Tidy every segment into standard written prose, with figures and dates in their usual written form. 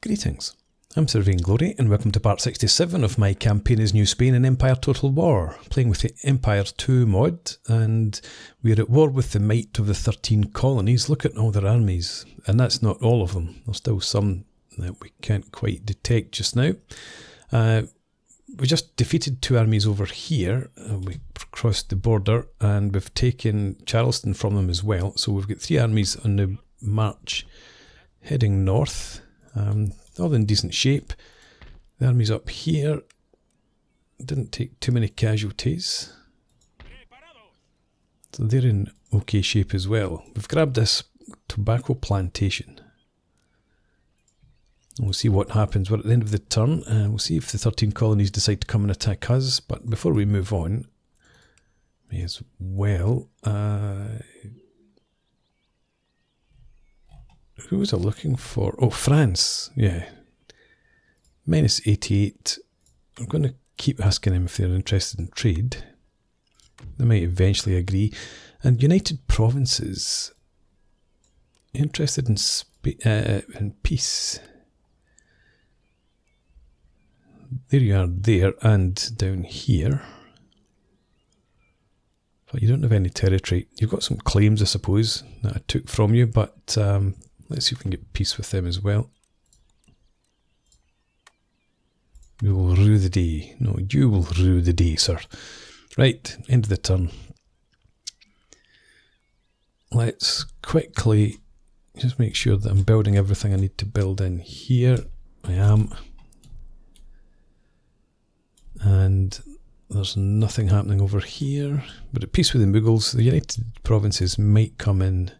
Greetings, I'm Sir Vainglory and welcome to part 67 of my campaign as New Spain in Empire Total War, playing with the Empire 2 mod, and we're at war with the might of the 13 colonies. Look at all their armies, and that's not all of them. There's still some that we can't quite detect just now. We just defeated 2 armies over here. We crossed the border and we've taken Charleston from them as well, so we've got 3 armies on the march heading north. All in decent shape. The armies up here didn't take too many casualties, so they're in okay shape as well. We've grabbed this tobacco plantation. We'll see what happens. We're at the end of the turn, and we'll see if the 13 colonies decide to come and attack us. But before we move on, may as well. Who was I looking for? Oh, France. Yeah. Minus 88. I'm going to keep asking them if they're interested in trade. They might eventually agree. And United Provinces. Interested in peace. There you are there and down here. But you don't have any territory. You've got some claims, I suppose, that I took from you, but let's see if we can get peace with them as well. We will rue the day. No, you will rue the day, sir. Right, end of the turn. Let's quickly just make sure that I'm building everything I need to build in here. I am. And there's nothing happening over here. But at peace with the Mughals, the United Provinces might come in,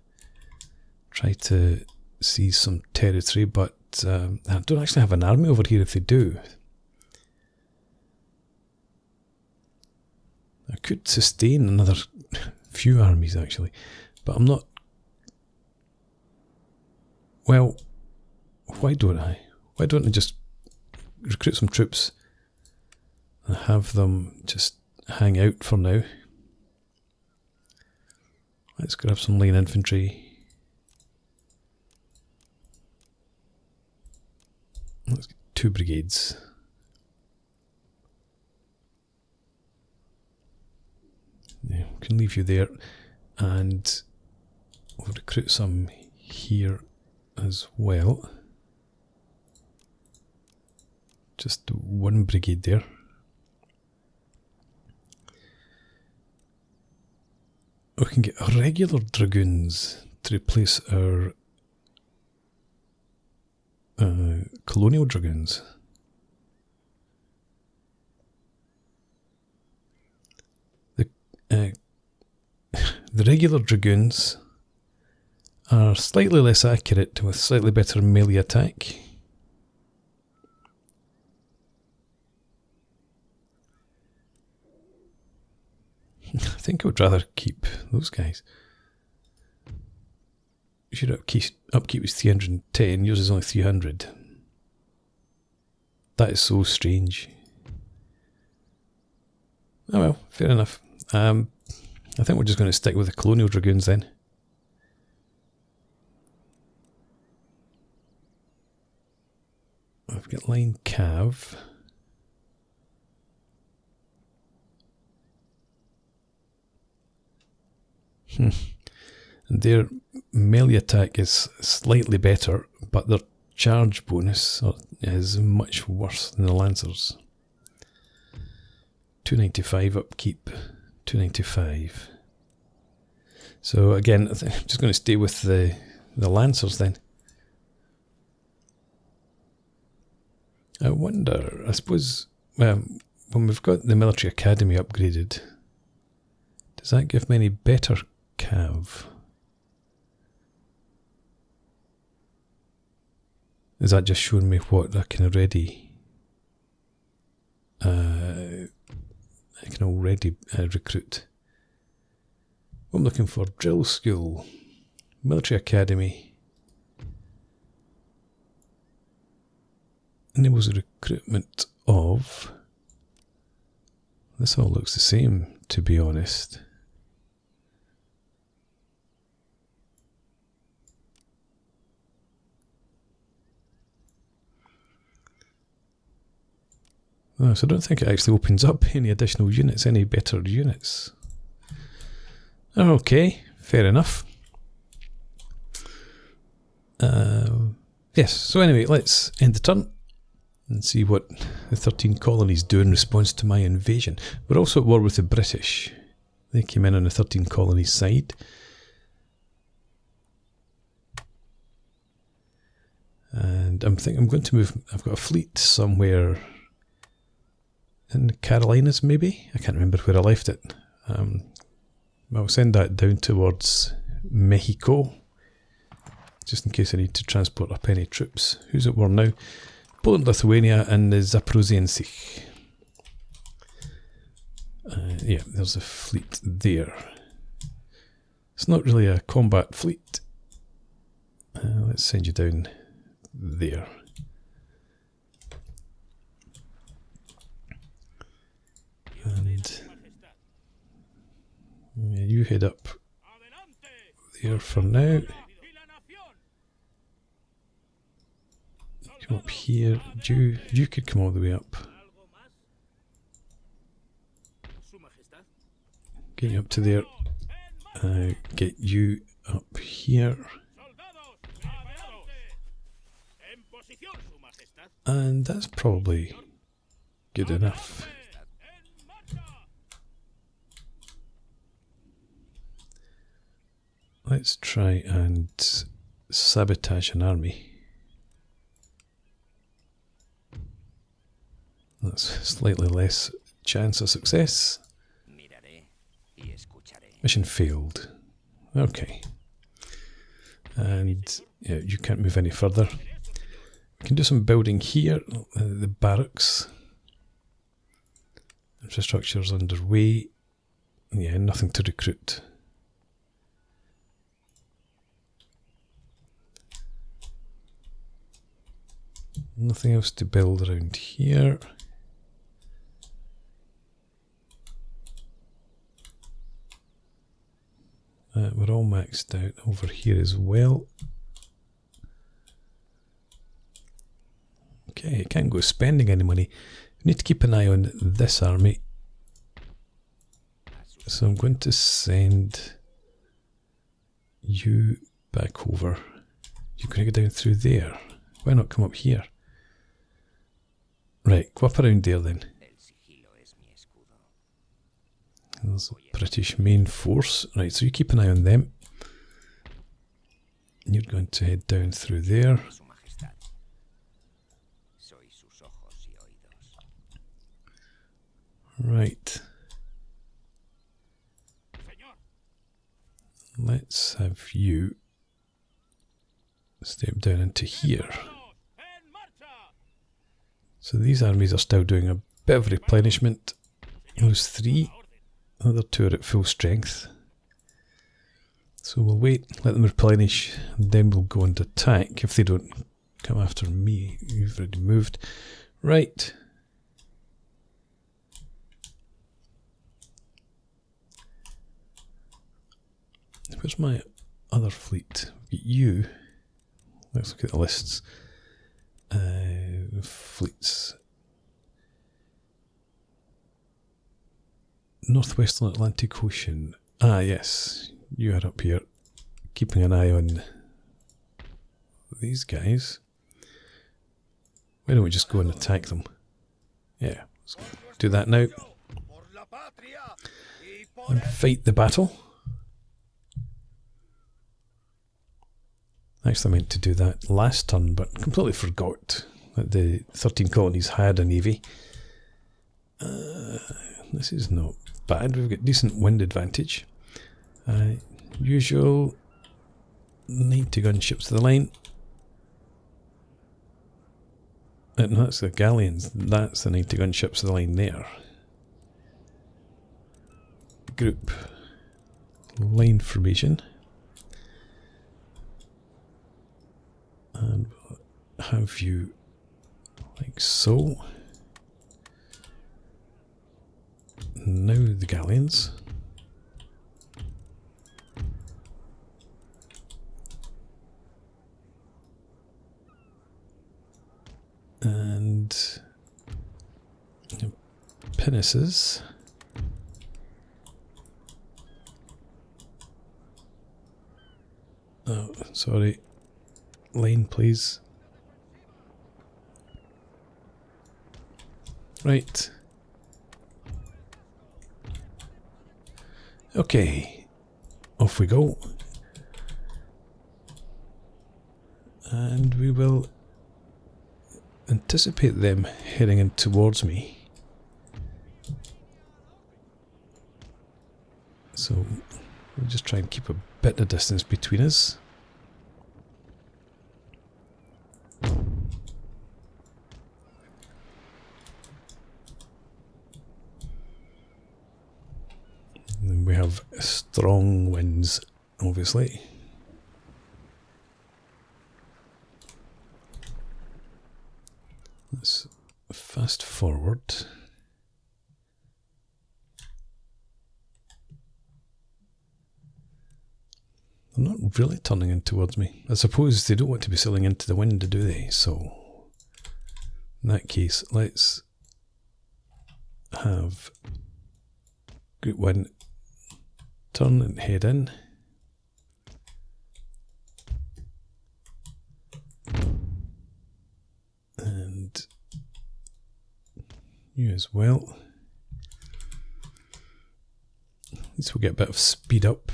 try to seize some territory, but I don't actually have an army over here if they do. I could sustain another few armies actually, but I'm not. Well, why don't I? Why don't I just recruit some troops and have them just hang out for now? Let's grab some line infantry. Let's get 2 brigades. Yeah, we can leave you there, and we'll recruit some here as well. Just 1 brigade there. We can get regular dragoons to replace our colonial dragoons. The regular dragoons are slightly less accurate with slightly better melee attack. I think I would rather keep those guys. Your upkeep is 310, yours is only 300. That is so strange. Oh well, fair enough. I think we're just going to stick with the colonial dragoons then. I've got line cav. And their melee attack is slightly better, but their charge bonus is much worse than the Lancers. 295 upkeep, 295. So again, I'm just going to stay with the Lancers then. I wonder, I suppose, when we've got the military academy upgraded, does that give me any better cav? Is that just showing me what I can already recruit? I'm looking for drill school, military academy, enables the recruitment of. This all looks the same, to be honest. Oh, so I don't think it actually opens up any additional units, any better units. Okay, fair enough. Yes, so anyway, let's end the turn and see what the 13 colonies do in response to my invasion. We're also at war with the British. They came in on the 13 colonies side. And I'm going to move. I've got a fleet somewhere in the Carolinas, maybe. I can't remember where I left it. I'll send that down towards Mexico, just in case I need to transport up any troops. Who's at war now? Poland, Lithuania, and the Zaporozhian Sich. Yeah, there's a fleet there. It's not really a combat fleet. Let's send you down there. And yeah, you head up there for now. Come up here. You could come all the way up. Get you up to there. Get you up here. And that's probably good enough. Let's try and sabotage an army. That's slightly less chance of success. Mission failed. Okay. And yeah, you can't move any further. We can do some building here. The barracks. Infrastructure's underway. Yeah, nothing to recruit. Nothing else to build around here. We're all maxed out over here as well. Okay, I can't go spending any money. We need to keep an eye on this army. So I'm going to send you back over. You're going to go down through there. Why not come up here? Right, go up around there then. There's a British main force. Right, so you keep an eye on them. You're going to head down through there. Right. Let's have you step down into here. So these armies are still doing a bit of replenishment. Those three, the other two are at full strength. So we'll wait, let them replenish, and then we'll go and attack if they don't come after me. You've already moved. Right. Where's my other fleet? You. Let's look at the lists. Fleets. Northwestern Atlantic Ocean. Ah, yes. You are up here. Keeping an eye on these guys. Why don't we just go and attack them? Yeah. Let's do that now. And fight the battle. Actually, I meant to do that last turn, but completely forgot that the 13 colonies had a navy. This is not bad. We've got decent wind advantage. Usual 90 gun ships to the line. No, that's the galleons. That's the 90 gun ships to the line there. Group. Line formation. And we'll have you like so. Now the galleons. And pinnaces. Oh, sorry. Lane, please. Right. Okay. Off we go. And we will anticipate them heading in towards me. So we'll just try and keep a bit of distance between us. And we have strong winds, obviously. Let's fast forward. They're not really turning in towards me. I suppose they don't want to be sailing into the wind, do they? So, in that case, let's have Group 1 turn and head in. And you as well. At least we'll get a bit of speed up.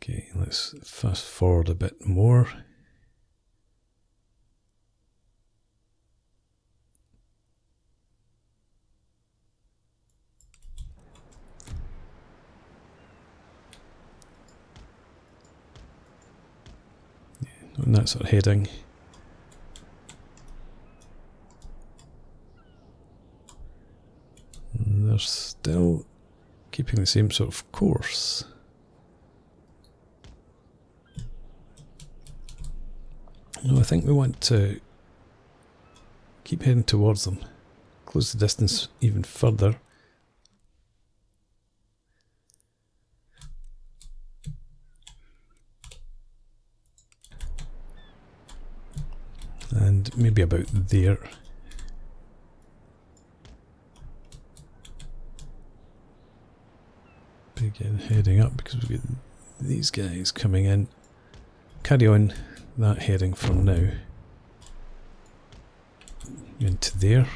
Okay, let's fast forward a bit more. And that sort of heading. And they're still keeping the same sort of course. No, I think we want to keep heading towards them. Close the distance even further. And maybe about there. Begin heading up because we've got these guys coming in. Carry on that heading for now. Into there.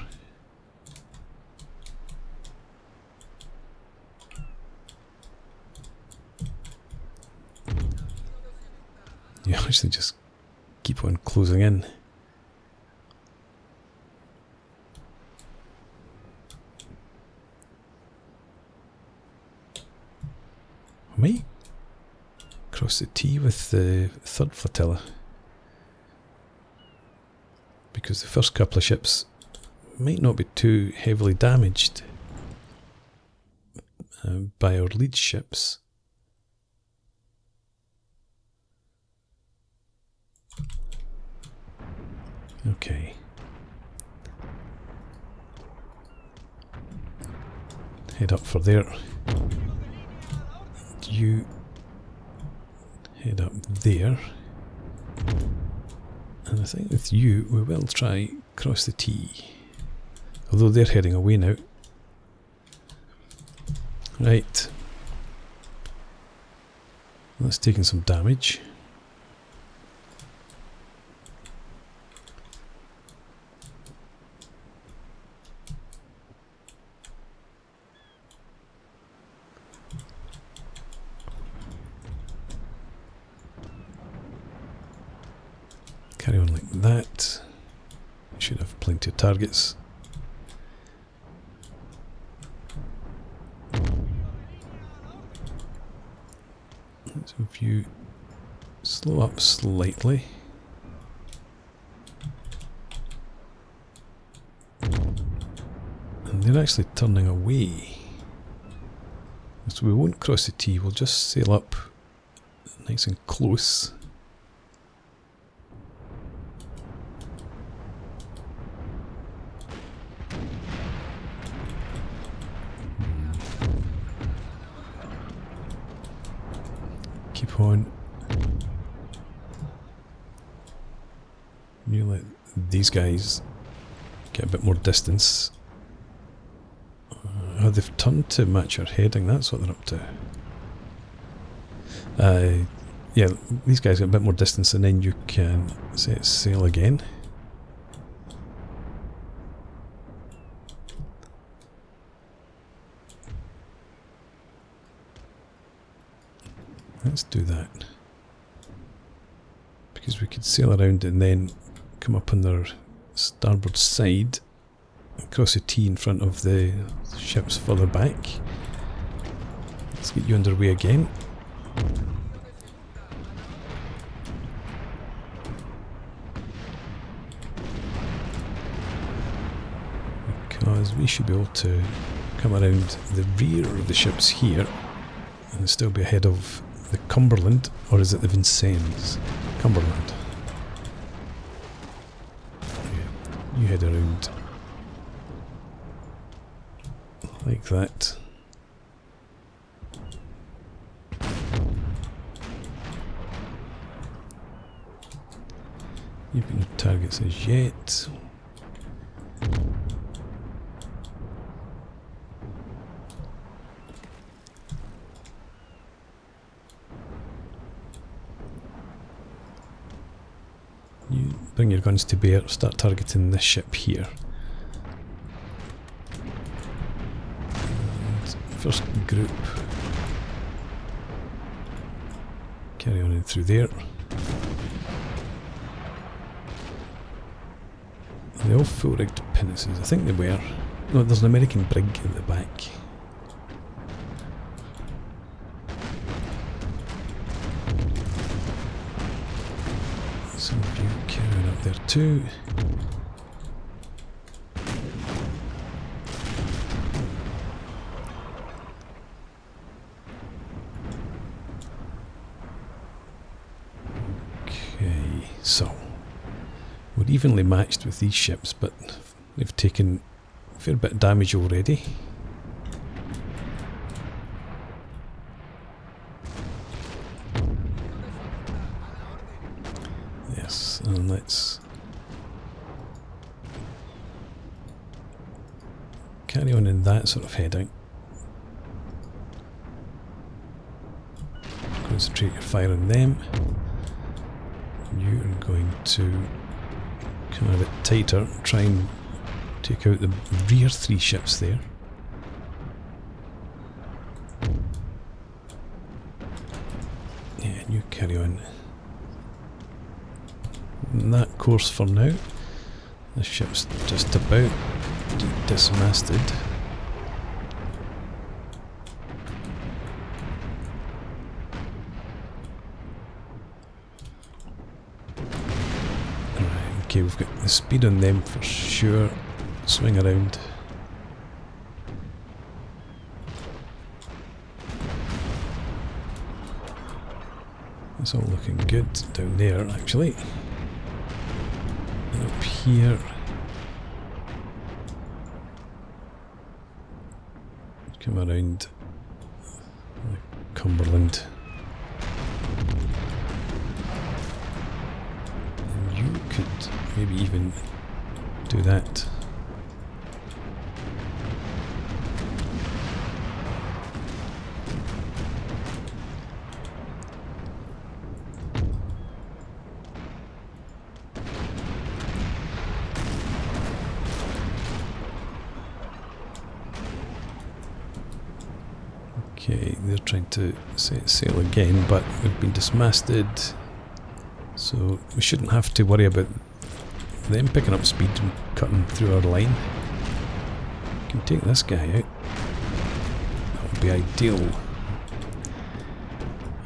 You actually just keep on closing in. I might cross the T with the third flotilla, because the first couple of ships might not be too heavily damaged by our lead ships. Okay. Head up for there. You head up there, and I think with you we will try cross the T, although they're heading away now. Right, that's taking some damage. Carry on like that. We should have plenty of targets. So if you slow up slightly. And they're actually turning away. So we won't cross the T, we'll just sail up nice and close. Keep on You let these guys get a bit more distance. Oh, they've turned to match our heading, that's what they're up to. Yeah, these guys get a bit more distance and then you can set sail again. Let's do that. Because we could sail around and then come up on their starboard side, cross a T in front of the ships further back. Let's get you underway again. Because we should be able to come around the rear of the ships here and still be ahead of the Cumberland, or is it the Vincennes? Cumberland. Yeah, you head around like that. You've got no targets as yet. You bring your guns to bear, start targeting this ship here. And first group, carry on in through there. Are they all full-rigged pinnaces? I think they were. No, there's an American brig at the back. Some of you carrying up there too. Okay, so we're evenly matched with these ships, but they've taken a fair bit of damage already. Yes, and let's carry on in that sort of heading. Concentrate your fire on them. You are going to come a bit tighter, try and take out the rear three ships there. Yeah, and you carry on that course for now. The ship's just about dismasted. Okay, we've got the speed on them for sure. Swing around. It's all looking good down there, actually. And up here. Come around Cumberland. You could maybe even do that. Okay, they're trying to set sail again, but we've been dismasted. So we shouldn't have to worry about them picking up speed and cutting through our line. We can take this guy out. That would be ideal.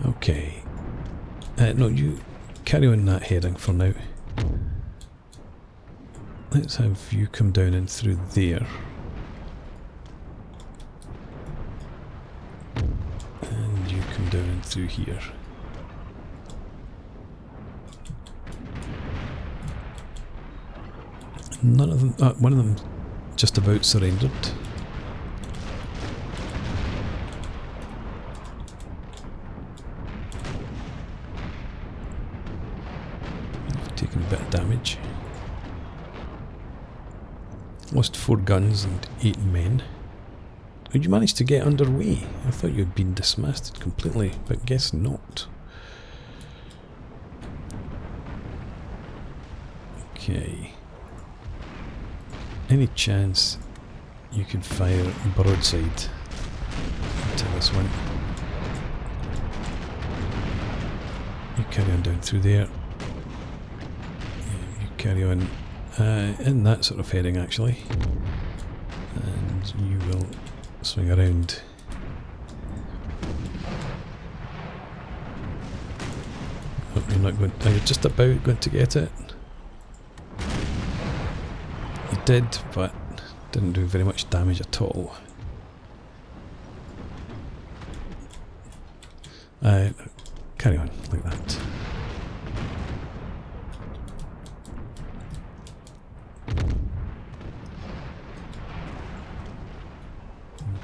Okay. No, you carry on that heading for now. Let's have you come down in through there. And you come down in through here. None of them, one of them just about surrendered. I've taking a bit of damage. Lost 4 guns and 8 men. Did you manage to get underway? I thought you had been dismasted completely, but guess not. Okay. Any chance you could fire broadside into this one? You carry on down through there. Yeah, you carry on in that sort of heading actually. And you will swing around. Hope you're not going. Are you just about going to get it? You did, but didn't do very much damage at all. Carry on like that.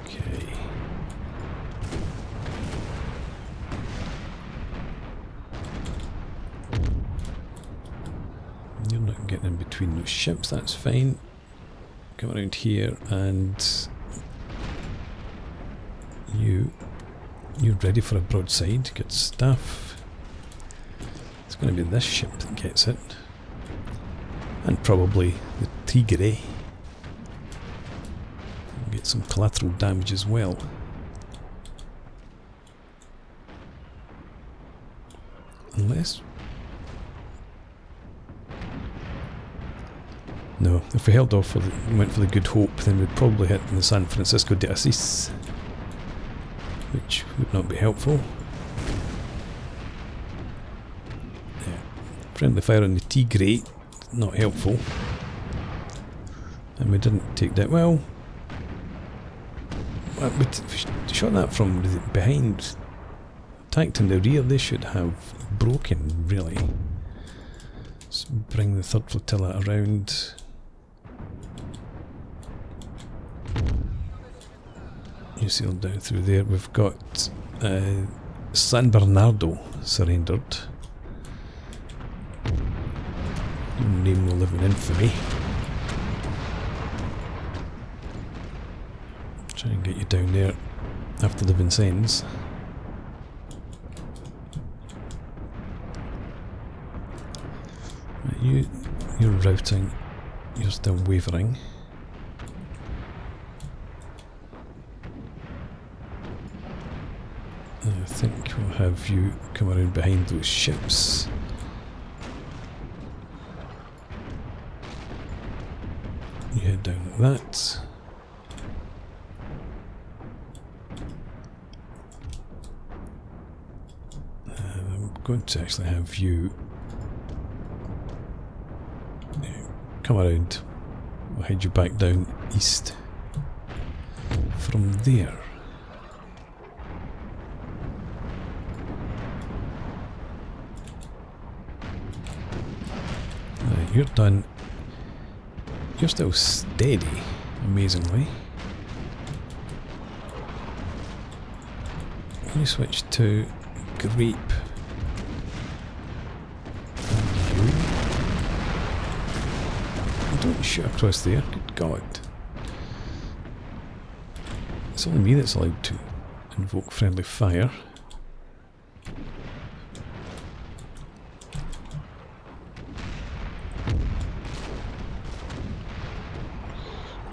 Okay. You're not getting in between those ships, that's fine. Come around here and you're ready for a broadside. Good stuff. It's going to be this ship that gets it. And probably the Tigre. Get some collateral damage as well. Unless... No, if we held off for went for the Good Hope, then we'd probably hit the San Francisco de Assis, which would not be helpful. Yeah. Friendly fire on the Tigre, not helpful. And we didn't take that. Well, we shot that from behind. Attacked in the rear, they should have broken, really. Let's bring the 3rd Flotilla around. You sailed down through there. We've got San Bernardo surrendered. Your name will live in infamy. Try and get you down there after the Vincennes. You're routing. You're still wavering. I think we'll have you come around behind those ships. You head down like that. I'm going to actually have you come around. We'll head you back down east from there. You're done. You're still steady, amazingly. You switch to grape. And you. Don't shoot across there, good God. It's only me that's allowed to invoke friendly fire.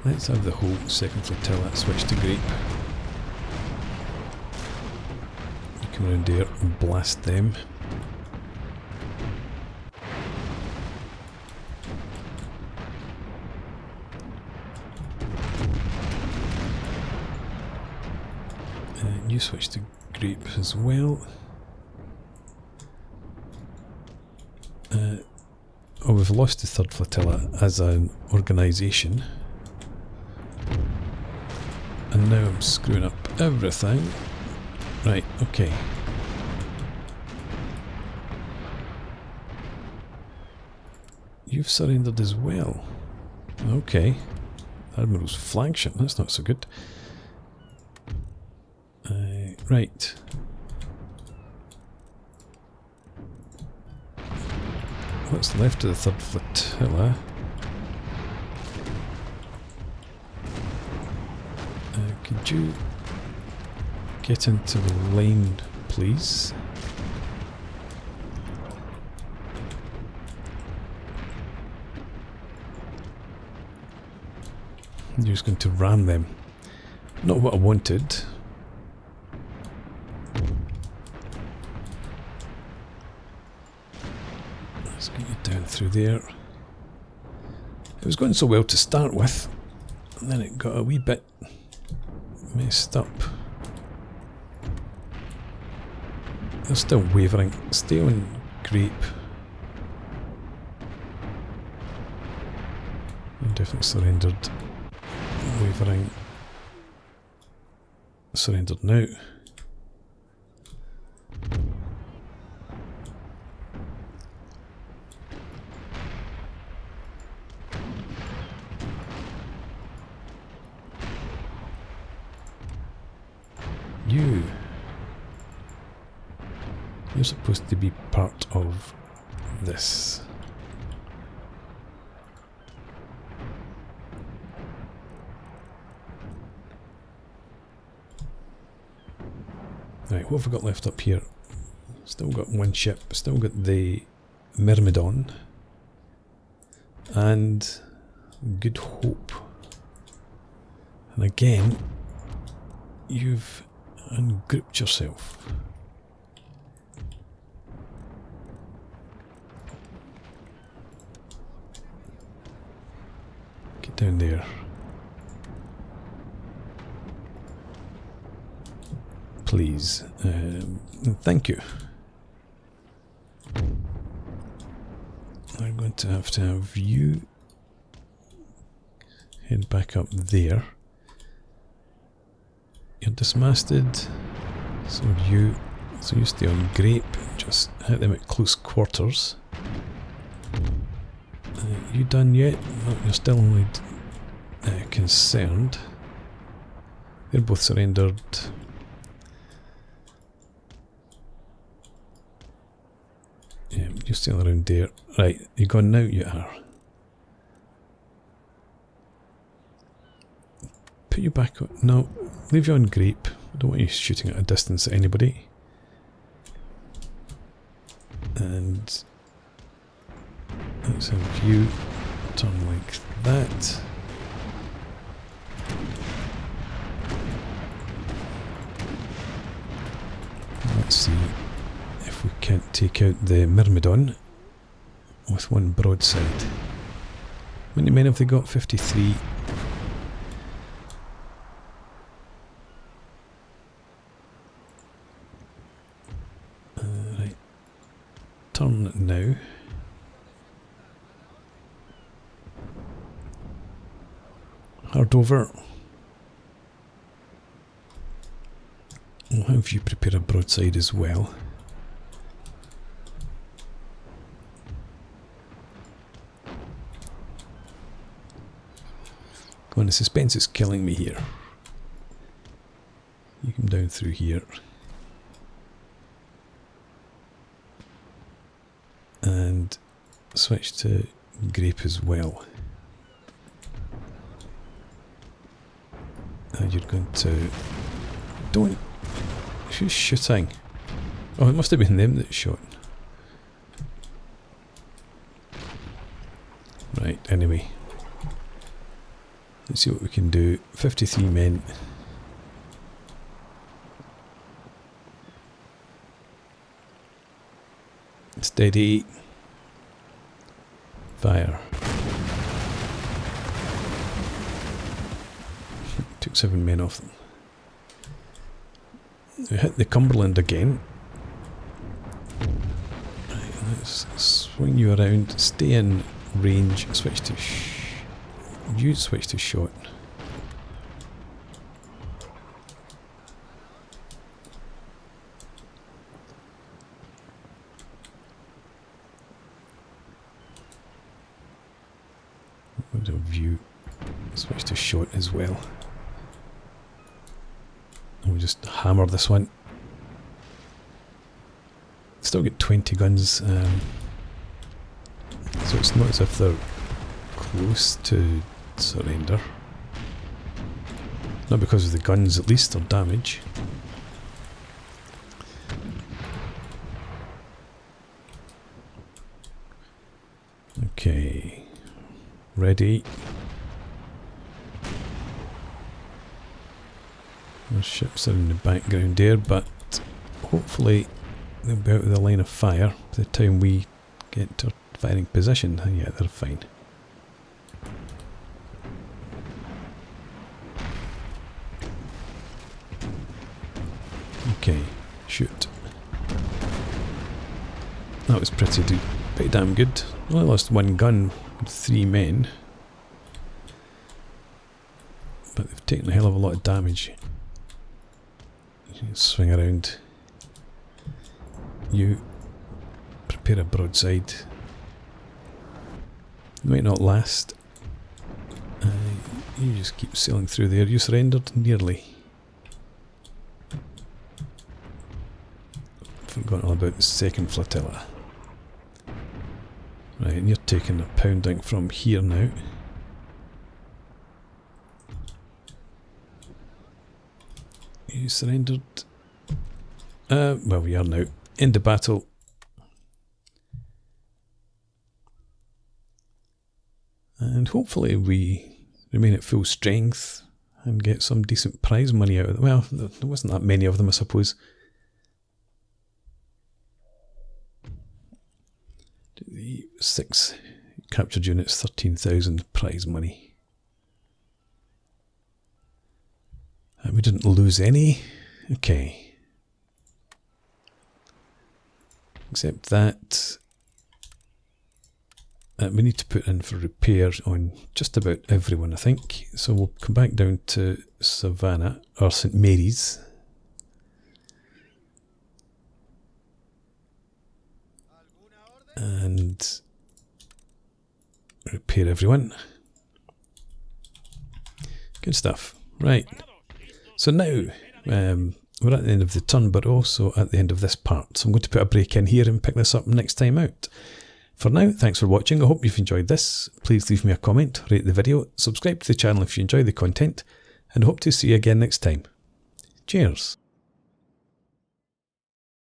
Let's have the whole 2nd Flotilla switch to grape. You come around there and blast them. And you switch to grape as well. Oh, we've lost the 3rd Flotilla as an organisation. And now I'm screwing up everything. Right, okay. You've surrendered as well. Okay. Admiral's flagship, that's not so good. Right. what's left of the 3rd Flotilla. Could you get into the lane, please? You're just going to ram them. Not what I wanted. Let's get you down through there. It was going so well to start with, and then it got a wee bit messed up. They're still wavering. Stay on grape. You definitely surrendered. Wavering. Surrendered now. You're supposed to be part of this. Right, what have we got left up here? Still got one ship, still got the Myrmidon and Good Hope. And again, you've ungrouped yourself. Get down there. Please. Thank you. I'm going to have you head back up there. You're dismasted, so you stay on grape. Just hit them at close quarters. You done yet? No, you're still only concerned. They're both surrendered. Yeah, you're still around there. Right, you gone now? You are. Put you back on. No, leave you on grape. I don't want you shooting at a distance at anybody. And let's have you turn like that. Let's see if we can't take out the Myrmidon with one broadside. How many men have they got? 53. Right. Turn now. Hard over. I'll have you prepare a broadside as well. Come on, the suspense is killing me here. You come down through here. And switch to grape as well. And you're going to... Don't... Who's shooting? Oh, it must have been them that shot. Right, anyway. Let's see what we can do. 53 men. Steady. Fire. Took 7 men off them. We hit the Cumberland again. Right, let's swing you around. Stay in range. Switch to you switch to shot. Point of view. Switch to shot as well. And we'll just hammer this one. Still get 20 guns. So it's not as if they're close to surrender. Not because of the guns, at least, or damage. Okay. Ready. The ships are in the background there, but hopefully they'll be out of the line of fire by the time we get to firing position. Yeah, they're fine. Okay, shoot. That was pretty damn good. Only lost one gun with 3 men, but they've taken a hell of a lot of damage. Swing around. You prepare a broadside. It might not last. You just keep sailing through there. You surrendered nearly. Forgotten all about the second flotilla. Right, and you're taking a pounding from here now. You surrendered. Well, we are now. End the battle. And hopefully we remain at full strength and get some decent prize money out of them. Well, there wasn't that many of them, I suppose. The 6 captured units, 13,000 prize money. We didn't lose any. Okay. Except that we need to put in for repair on just about everyone, I think. So we'll come back down to Savannah, or St. Mary's. And repair everyone. Good stuff. Right. So now we're at the end of the turn, but also at the end of this part. So I'm going to put a break in here and pick this up next time out. For now, thanks for watching. I hope you've enjoyed this. Please leave me a comment, rate the video, subscribe to the channel if you enjoy the content, and I hope to see you again next time. Cheers.